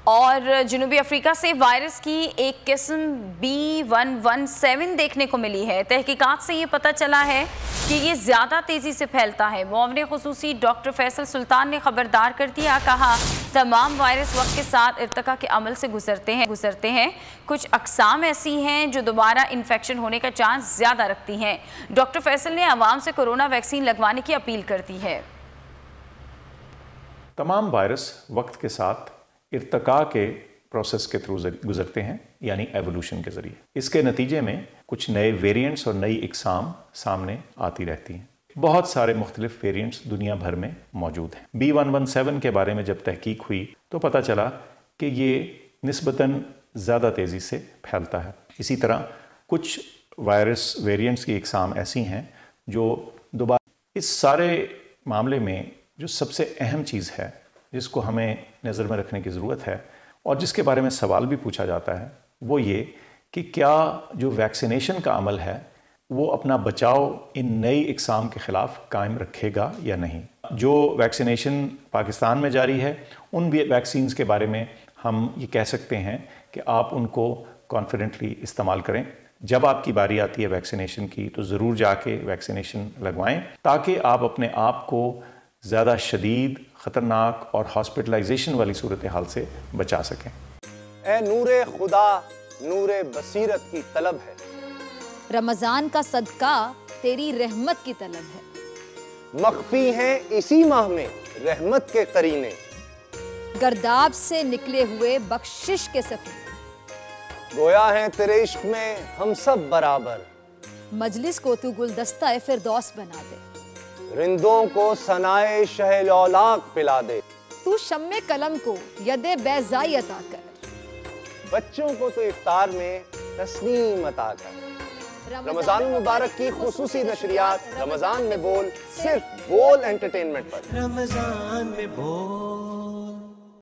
اور جنوبی افریقہ سے وائرس کی ایک قسم B117 دیکھنے کو ملی ہے۔ تحقیقات سے یہ پتہ چلا ہے کہ یہ زیادہ تیزی سے پھیلتا ہے۔ معاون خصوصی ڈاکٹر فیصل سلطان نے خبردار کر دیا، کہا تمام وائرس وقت کے ساتھ ارتقاء کے عمل سے گزرتے ہیں۔ کچھ اقسام ایسی ہیں جو دوبارہ انفیکشن ہونے کا چانس زیادہ رکھتی ہیں۔ ڈاکٹر فیصل نے عوام سے کورونا ویکسین لگوانے کی اپیل کر دی ہے۔ تمام وائرس وقت کے ساتھ ارتقاء کے پروسیس کے تھرو گزرتے ہیں، یعنی ایوولوشن کے ذریعے۔ اس کے نتیجے میں کچھ نئے ویریئنٹس اور نئی اقسام سامنے آتی رہتی ہیں۔ بہت سارے مختلف ویریئنٹس دنیا بھر میں موجود ہیں۔ B117 کے بارے میں جب تحقیق ہوئی تو پتہ چلا کہ یہ نسبتاً زیادہ تیزی سے پھیلتا ہے۔ اسی طرح کچھ وائرس ویریئنٹس کی اقسام ایسی ہیں جو دوبارہ اس سارے معاملے میں جو سب سے اہم چیز ہے جس کو ہمیں نظر میں رکھنے کی ضرورت ہے اور جس کے بارے میں سوال بھی پوچھا جاتا ہے وہ یہ کہ کیا جو ویکسینیشن کا عمل ہے وہ اپنا بچاؤ ان نئی اقسام کے خلاف قائم رکھے گا یا نہیں۔ جو ویکسینیشن پاکستان میں جاری ہے ان ویکسینز کے بارے میں ہم یہ کہہ سکتے ہیں کہ آپ ان کو کانفیڈنٹلی استعمال کریں۔ جب آپ کی باری آتی ہے ویکسینیشن کی تو ضرور جا کے ویکسینیشن لگوائیں تاکہ آپ اپنے آپ کو زیادہ شدید، خطرناک اور ہاسپٹلائزیشن والی صورتحال سے بچا سکیں۔ اے نور خدا، نور بصیرت کی طلب ہے، رمضان کا صدقہ تیری رحمت کی طلب ہے، مخفی ہیں اسی ماہ میں رحمت کے قرینے، گرداب سے نکلے ہوئے بخشش کے سفیر، گویا ہیں تیرے عشق میں ہم سب برابر، مجلس کو تو گلدستہ فردوس بنا دے، رندوں کو ثنائے شہ لولاک پلا دے، تو شمع قلم کو ید بیضائی عطا کر، بچوں کو تو افطار میں تسنیم عطا کر۔ رمضان مبارک کی خصوصی نشریات رمضان میں بول، صرف بول انٹرٹینمنٹ پر۔ رمضان میں بول۔